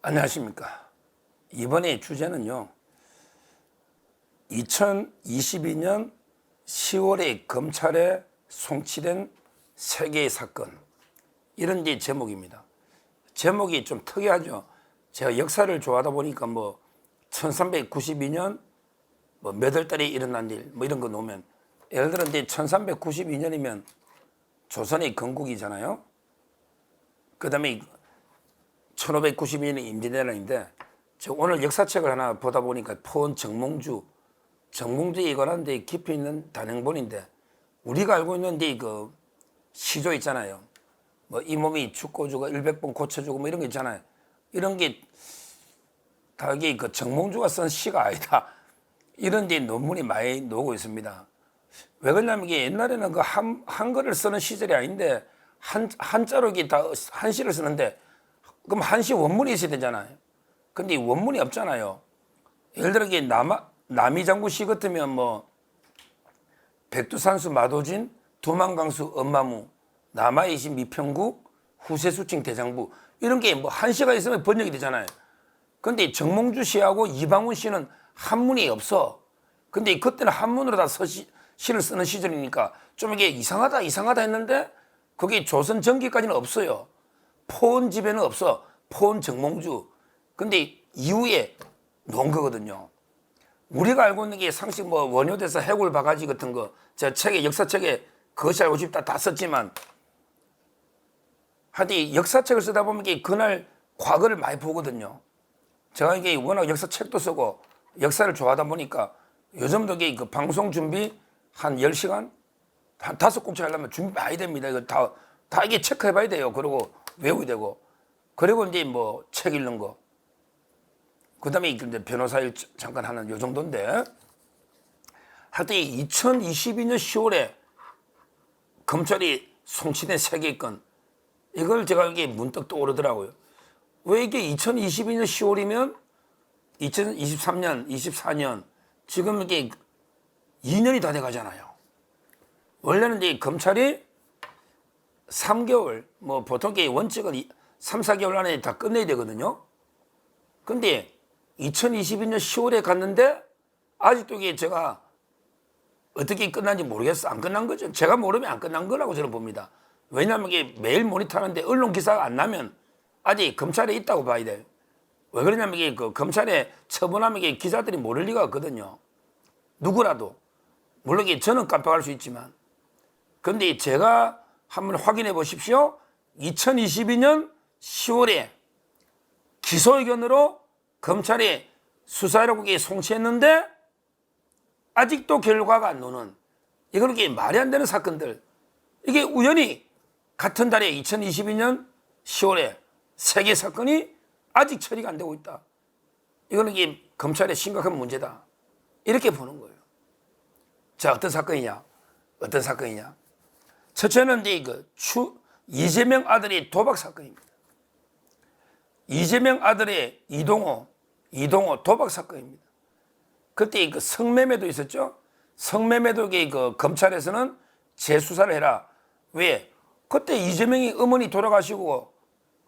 안녕하십니까. 이번에 주제는요, 2022년 10월에 검찰에 송치된 3개의 사건, 이런 이제 제목입니다. 제목이 좀 특이하죠. 제가 역사를 좋아하다 보니까 1392년 몇 월 달에 일어난 일 이런 거 놓으면, 예를 들어 이제 1392년이면 조선의 건국이잖아요. 그 다음에 1592년에 임진왜란인데, 제가 오늘 역사책을 하나 보다 보니까 포원 정몽주에 관한 데 깊이 있는 단행본인데, 우리가 알고 있는 그 시조 있잖아요. 이 몸이 죽고 죽어 100번 고쳐주고 이런 거 있잖아요. 이런 게 다 이게 그 정몽주가 쓴 시가 아니다, 이런 데 논문이 많이 나오고 있습니다. 왜 그러냐면 이게 옛날에는 그 한글을 쓰는 시절이 아닌데 한자로 이게 다 한시를 쓰는데, 그럼 한시 원문이 있어야 되잖아요. 근데 이 원문이 없잖아요. 예를 들어 이게 남이장구 시 같으면 백두산수 마도진, 두만강수 엄마무, 남하이시 미평국, 후세수칭 대장부, 이런 게 한시가 있으면 번역이 되잖아요. 근데 정몽주 시하고 이방훈 시는 한문이 없어. 근데 그때는 한문으로 다 시를 쓰는 시절이니까 좀 이게 이상하다 했는데, 그게 조선 전기까지는 없어요. 포원 집에는 없어. 포원 정몽주. 근데 이후에 놓은 거거든요. 우리가 알고 있는 게 상식 원효대사 해골 바가지 같은 거, 제가 역사책에 그것이 알고 싶다 다 썼지만, 하여튼 역사책을 쓰다 보면 이게 그날 과거를 많이 보거든요. 제가 이게 워낙 역사책도 쓰고 역사를 좋아하다 보니까 요즘도 이게 그 방송 준비 한 10시간? 한 5곡째 하려면 준비 많이 됩니다. 이거 다 이게 체크해봐야 돼요. 그리고 외우게 되고. 그리고 이제 책 읽는 거. 그 다음에 이제 변호사 일 잠깐 하는 요 정도인데, 하여튼 2022년 10월에 검찰이 송치된 3개 건, 이걸 제가 이게 문득 떠오르더라고요. 왜 이게 2022년 10월이면 2023년, 24년, 지금 이게 2년이 다 돼 가잖아요. 원래는 이제 검찰이 3개월, 보통 원칙은 3, 4개월 안에 다 끝내야 되거든요. 근데 2022년 10월에 갔는데 아직도 이게 제가 어떻게 끝난지 모르겠어. 안 끝난 거죠. 제가 모르면 안 끝난 거라고 저는 봅니다. 왜냐하면 이게 매일 모니터하는데 언론 기사가 안 나면 아직 검찰에 있다고 봐야 돼요. 왜 그러냐면 이게 그 검찰에 처분하면 이게 기자들이 모를 리가 없거든요. 누구라도. 물론 이게 저는 깜빡할 수 있지만. 근데 제가 한번 확인해 보십시오. 2022년 10월에 기소 의견으로 검찰이 수사하려고 송치했는데 아직도 결과가 안 나오는, 이건 이게 말이 안 되는 사건들. 이게 우연히 같은 달에 2022년 10월에 3개 사건이 아직 처리가 안 되고 있다. 이거는 이게 검찰의 심각한 문제다, 이렇게 보는 거예요. 자, 어떤 사건이냐? 첫째는 이제 이재명 아들의 도박 사건입니다. 이재명 아들의 이동호 도박 사건입니다. 그때 그 성매매도 있었죠. 성매매도에 그 검찰에서는 재수사를 해라. 왜? 그때 이재명이 어머니 돌아가시고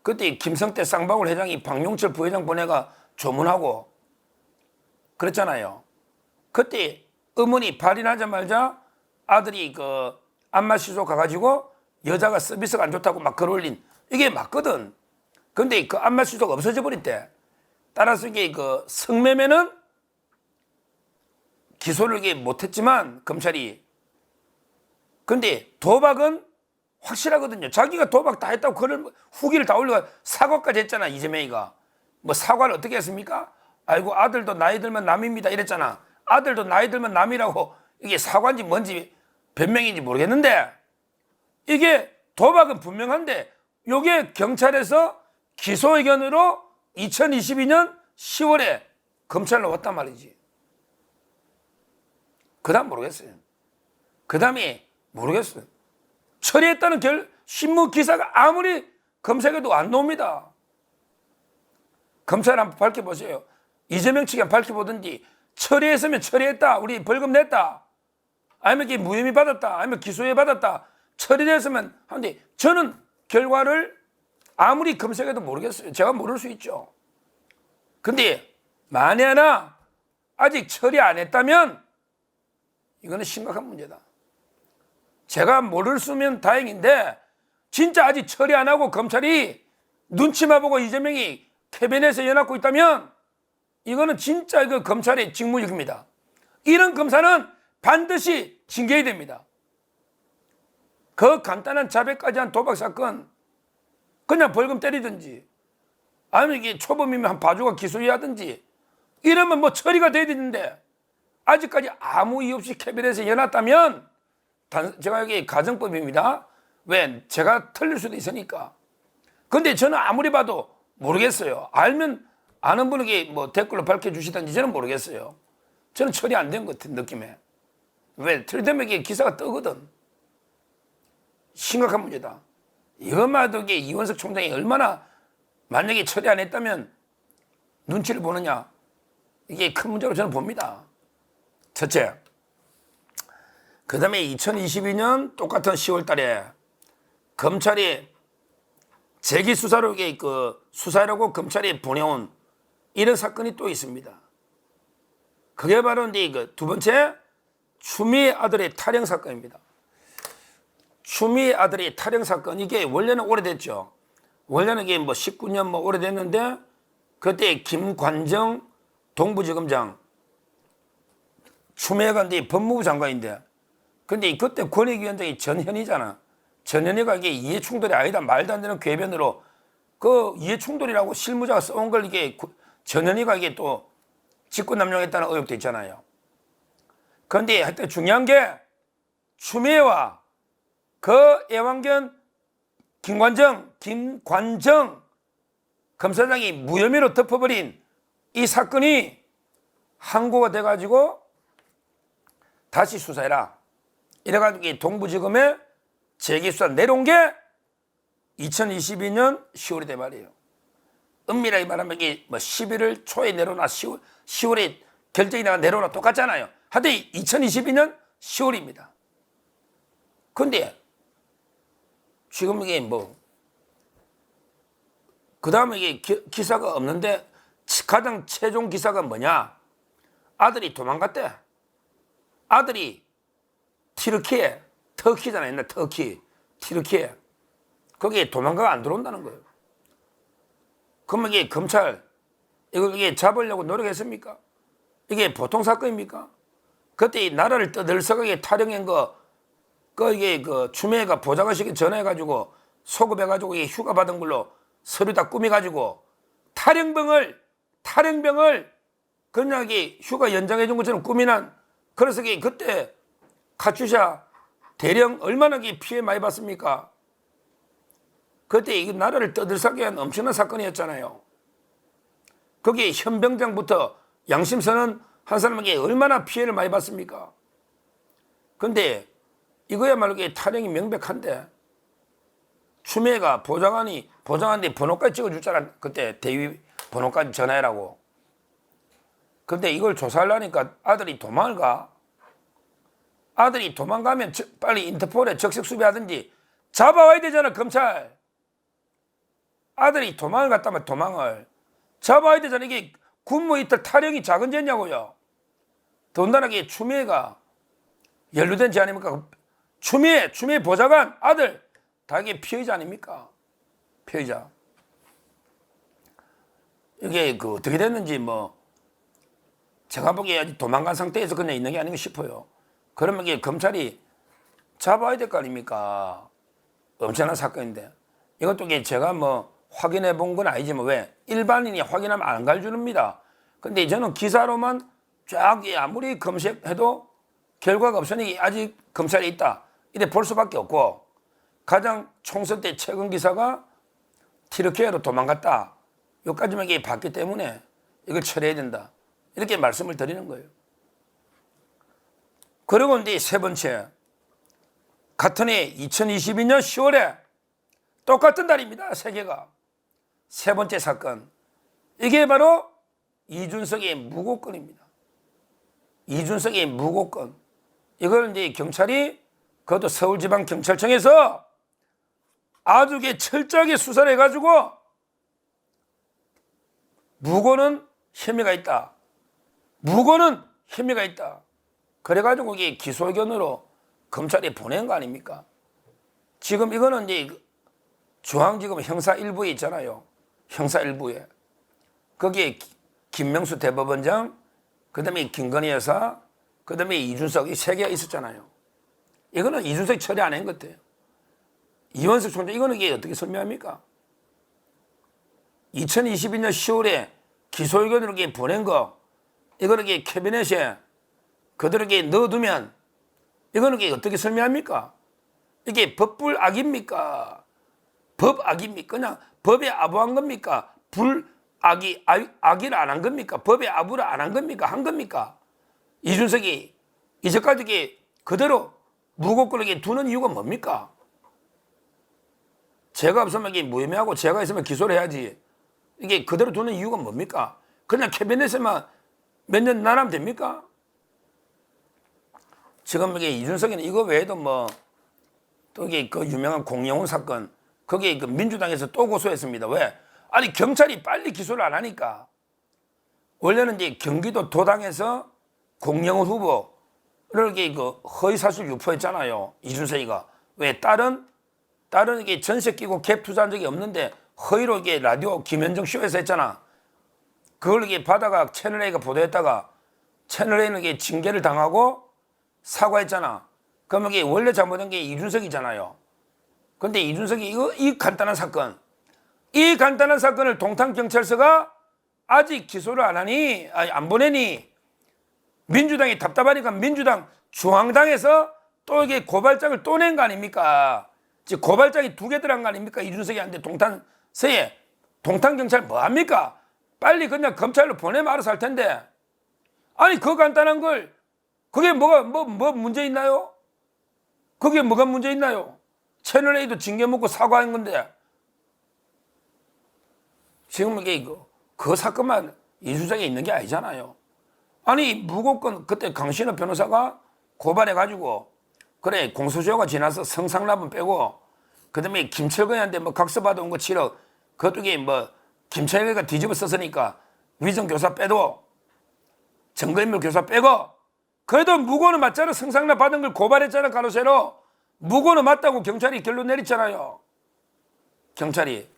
그때 김성태 쌍방울 회장이 박용철 부회장 보내가 조문하고 그랬잖아요. 그때 어머니 발인하자마자 아들이 그 안마시소 가가지고 여자가 서비스가 안 좋다고 막 글올린, 이게 맞거든. 근데 그 안마시소가 없어져 버렸대. 따라서 이게 그 성매매는 기소를 이게 못했지만 검찰이, 근데 도박은 확실하거든요. 자기가 도박 다 했다고 그걸 후기를 다 올려가 사과까지 했잖아. 이재명이가 사과를 어떻게 했습니까? 아이고 아들도 나이 들면 남입니다 이랬잖아. 아들도 나이 들면 남이라고, 이게 사과인지 뭔지 변명인지 모르겠는데, 이게 도박은 분명한데 이게 경찰에서 기소 의견으로 2022년 10월에 검찰로 왔단 말이지. 그 다음 모르겠어요. 그 다음에 모르겠어요. 처리했다는 신문 기사가 아무리 검색해도 안 나옵니다. 검찰 한번 밝혀보세요. 이재명 측이 한번 밝혀보든지, 처리했으면 처리했다, 우리 벌금 냈다, 아니면 이게 무혐의 받았다, 아니면 기소해 받았다, 처리됐으면 하는데, 저는 결과를 아무리 검색해도 모르겠어요. 제가 모를 수 있죠. 근데 만에 하나 아직 처리 안 했다면 이거는 심각한 문제다. 제가 모르면 다행인데 진짜 아직 처리 안 하고 검찰이 눈치만 보고 이재명이 캐비넷에 연합고 있다면 이거는 진짜 이거 검찰의 직무유기입니다. 이런 검사는 반드시 징계해야 됩니다. 그 간단한 자백까지 한 도박 사건 그냥 벌금 때리든지 아니면 이게 초범이면 한 봐주가 기소해야든지 이러면 뭐 처리가 돼야 되는데 아직까지 아무 이유 없이 캐비넷에 연합다면 제가 여기 가정법입니다. 왜? 제가 틀릴 수도 있으니까. 근데 저는 아무리 봐도 모르겠어요. 알면 아는 분에게 뭐 댓글로 밝혀주시든지 저는 모르겠어요. 저는 처리 안 된 것 같은 느낌에. 왜? 틀리면 이게 기사가 뜨거든. 심각한 문제다. 이것만 해도 이게 이원석 총장이 얼마나 만약에 처리 안 했다면 눈치를 보느냐. 이게 큰 문제로 저는 봅니다. 첫째. 그 다음에 2022년 똑같은 10월 달에 검찰이 재기수사로 이게 수사라고 검찰이 보내온 이런 사건이 또 있습니다. 그게 바로 이제 두 번째 추미애 아들의 탈영 사건입니다. 추미애 아들의 탈영 사건 이게 원래는 오래됐죠. 원래는 이게 뭐 19년 뭐 오래됐는데 그때 김관정 동부지검장 추미애가 이제 법무부 장관인데 근데 그때 권익위원장이 전현희잖아. 전현희가 이게 이해충돌이 아니다 말도 안 되는 궤변으로 그 이해충돌이라고 실무자가 써온 걸 이게 전현희가 이게 또 직권남용했다는 의혹도 있잖아요. 그런데 하여튼 중요한 게 추미애와 그 애완견 김관정 검사장이 무혐의로 덮어버린 이 사건이 항고가 돼가지고 다시 수사해라. 이래가지고 동부지검에 재기수사 내려온 게 2022년 10월이 돼 말이에요. 엄밀하게 말하면 이게 뭐 11월 초에 내려오나 10월에 결정이 나가 내려오나 똑같잖아요. 하여튼 2022년 10월입니다. 근데 지금 이게 뭐 그 다음에 이게 기사가 없는데 가장 최종 기사가 뭐냐? 아들이 도망갔대. 아들이 튀르키예, 터키잖아요. 옛날 터키, 튀르키예. 거기에 도망가가 안 들어온다는 거예요. 그러면 이게 검찰, 이게 잡으려고 노력했습니까? 이게 보통 사건입니까? 그때 이 나라를 떠들썩하게 탈영한 이게 추미애가 보좌관실에 전화해가지고 소급해가지고 이게 휴가 받은 걸로 서류 다 꾸며가지고 탈영병을 그냥 이게 휴가 연장해준 것처럼 꾸미는 그래서 그때 카츄샤 대령 얼마나 피해 많이 봤습니까? 그때 이 나라를 떠들썩하게 한 엄청난 사건이었잖아요. 거기에 현병장부터 양심선언 한 사람에게 얼마나 피해를 많이 봤습니까? 근데 이거야말로 탈영이 명백한데 추미애가 보좌관한테 번호까지 찍어줬잖아. 그때 대위 번호까지 전화해라고. 근데 이걸 조사하려니까 아들이 도망을 가. 아들이 도망가면 빨리 인터폴에 적색 수배하든지 잡아와야 되잖아, 검찰. 아들이 도망을 갔다면 도망을 잡아와야 되잖아. 이게 군무 이탈 탈영이 작은 죄냐고요. 더군다나 이게 추미애가 연루된 죄 아닙니까? 추미애 보좌관 아들 다 이게 피의자 아닙니까? 피의자. 이게 어떻게 됐는지 뭐 제가 보기에 아직 도망간 상태에서 그냥 있는 게 아닌가 싶어요. 그러면 이게 검찰이 잡아야 될 거 아닙니까? 엄청난 사건인데 이것도 제가 뭐 확인해 본 건 아니지만 왜 일반인이 확인하면 안 가르쳐줍니다. 근데 저는 기사로만 쫙 아무리 검색해도 결과가 없으니 아직 검찰에 있다 이래 볼 수밖에 없고 가장 총선 때 최근 기사가 튀르키예로 도망갔다 여기까지만 봤기 때문에 이걸 처리해야 된다 이렇게 말씀을 드리는 거예요. 그리고 이제 세 번째 같은 해 2022년 10월에 똑같은 달입니다. 세계가 세 번째 사건 이게 바로 이준석의 무고건입니다. 이준석의 무고건 이걸 이제 경찰이 그것도 서울지방경찰청에서 아주 철저하게 수사를 해가지고 무고는 혐의가 있다. 무고는 혐의가 있다. 그래가지고 이게 기소 의견으로 검찰에 보낸 거 아닙니까? 지금 이거는 이제 중앙지검 형사 1부에 있잖아요. 형사 1부에. 거기에 김명수 대법원장, 그 다음에 김건희 여사, 그 다음에 이준석, 이 세 개가 있었잖아요. 이거는 이준석이 처리 안 한 것 같아요. 이원석 총장, 이거는 이게 어떻게 설명합니까? 2022년 10월에 기소 의견으로 이게 보낸 거, 이거는 이게 캐비넷에 그들에게 넣어두면, 이거는 이게 어떻게 설명합니까? 이게 법불악입니까? 법악입니까? 그냥 법에 아부한 겁니까? 악의를 안 한 겁니까? 법에 아부를 안 한 겁니까? 한 겁니까? 이준석이 이제까지 이게 그대로 무고권에게 두는 이유가 뭡니까? 제가 없으면 이게 무혐의하고 제가 있으면 기소를 해야지. 이게 그대로 두는 이유가 뭡니까? 그냥 캐비넷에만 몇 년 나가면 됩니까? 지금 이게 이준석이는 이거 외에도 뭐 또 이게 그 유명한 공영훈 사건, 거기에 그 민주당에서 또 고소했습니다. 왜? 아니 경찰이 빨리 기소를 안 하니까. 원래는 이제 경기도 도당에서 공영훈 후보를 이게 그 허위사실 유포했잖아요. 이준석이가. 왜? 다른 이게 전세 끼고 갭 투자한 적이 없는데 허위로 이게 라디오 김현정 쇼에서 했잖아. 그걸 이게 받아가 채널A가 보도했다가 채널A는 이게 징계를 당하고 사과했잖아. 그러면 이게 원래 잘못한 게 이준석이잖아요. 근데 이준석이 이 간단한 사건, 이 간단한 사건을 동탄경찰서가 아직 기소를 안 하니, 안 보내니, 민주당이 답답하니까 민주당 중앙당에서 또 이게 고발장을 또 낸 거 아닙니까? 지금 고발장이 2개 들어간 거 아닙니까? 이준석이 한테 동탄서에. 동탄경찰 뭐 합니까? 빨리 그냥 검찰로 보내면 알아서 할 텐데. 아니, 그 간단한 걸, 그게 뭐 문제 있나요? 그게 뭐가 문제 있나요? 채널A도 징계 먹고 사과한 건데. 지금 이게 그 사건만 이준석에 있는 게 아니잖아요. 아니, 무고권 그때 강신호 변호사가 고발해가지고, 그래, 공소시효가 지나서 성상납은 빼고, 그 다음에 김철근한테 뭐 각서 받아온 거 7억, 그것도 뭐, 김철근이가 뒤집어 썼으니까 위정교사 빼도, 증거인멸 교사 빼고, 그래도 무고는 맞잖아. 성상납 받은 걸 고발했잖아, 가로세로. 무고는 맞다고 경찰이 결론 내렸잖아요. 경찰이.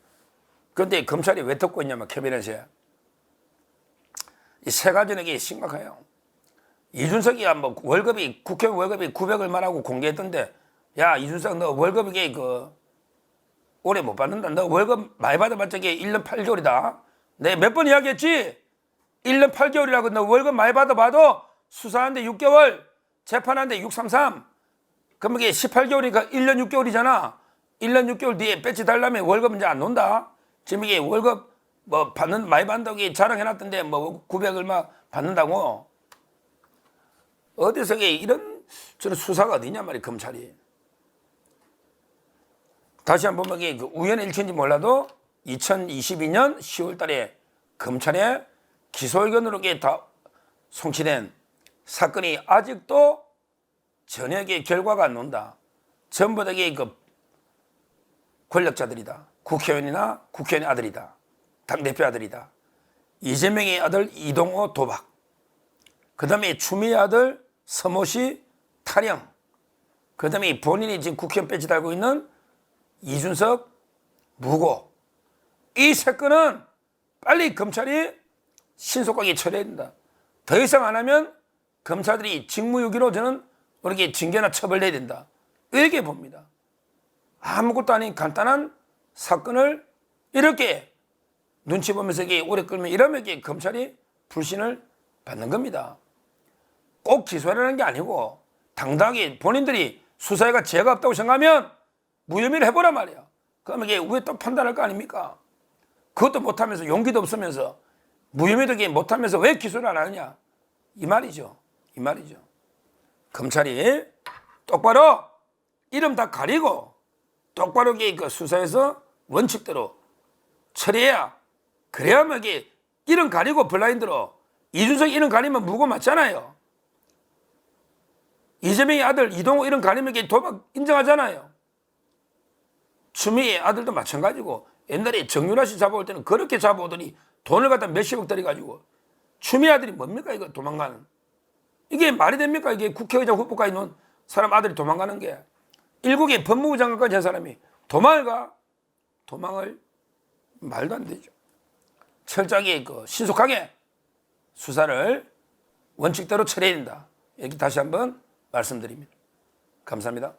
그런데 검찰이 왜 듣고 있냐면 캐비넷에. 이 세 가지는 이게 심각해요. 이준석이야 뭐 월급이, 국회의원 월급이 900 얼마라고 공개했던데, 야, 이준석 너 월급 이게 올해 못 받는다. 너 월급 많이 받아봤자 이게 1년 8개월이다. 내가 몇 번 이야기했지? 1년 8개월이라고 너 월급 많이 받아봐도 수사하는데 6개월, 재판하는데 633. 그럼 이게 18개월이니까 1년 6개월이잖아. 1년 6개월 뒤에 배치 달라면 월급 이제 안 논다. 지금 이게 월급 뭐 많이 받는다고 자랑해놨던데 뭐 900 얼마 받는다고. 어디서 이런 저런 수사가 어디냐 말이야, 검찰이. 다시 한번 보면 이게 우연의 일치인지 몰라도 2022년 10월 달에 검찰에 기소 의견으로 다 송치된 사건이 아직도 전혀 결과가 안 나온다. 전부 다 권력자들이다. 국회의원이나 국회의원의 아들이다. 당대표 아들이다. 이재명의 아들 이동호 도박. 그 다음에 추미애 아들 서모시 탈영. 그 다음에 본인이 지금 국회의원 배지 달고 있는 이준석 무고. 이 사건은 빨리 검찰이 신속하게 처리해야 된다. 더 이상 안 하면 검사들이 직무유기로 저는 우리에게 징계나 처벌해야 된다. 이렇게 봅니다. 아무것도 아닌 간단한 사건을 이렇게 눈치 보면서 오래 끌면 이러면 검찰이 불신을 받는 겁니다. 꼭 기소하라는 게 아니고 당당하게 본인들이 수사에가 죄가 없다고 생각하면 무혐의를 해보란 말이야. 그러면 왜 또 판단할 거 아닙니까? 그것도 못하면서 용기도 없으면서 무혐의도 못하면서 왜 기소를 안 하느냐. 이 말이죠. 이 말이죠. 검찰이 똑바로 이름 다 가리고 똑바로 그 수사에서 원칙대로 처리해야, 그래야만 이름 가리고 블라인드로 이준석 이름 가리면 무고 맞잖아요. 이재명의 아들 이동호 이름 가리면 도박 인정하잖아요. 추미애 아들도 마찬가지고 옛날에 정윤아 씨 잡아올 때는 그렇게 잡아오더니 돈을 갖다 몇십억 들여가지고 추미애 아들이 뭡니까 이거 도망가는. 이게 말이 됩니까? 이게 국회의장 후보까지 있는 사람 아들이 도망가는 게. 일국의 법무부 장관까지 한 사람이 도망을 가? 도망을 말도 안 되죠. 철저하게 신속하게 수사를 원칙대로 처리해야 된다. 이렇게 다시 한번 말씀드립니다. 감사합니다.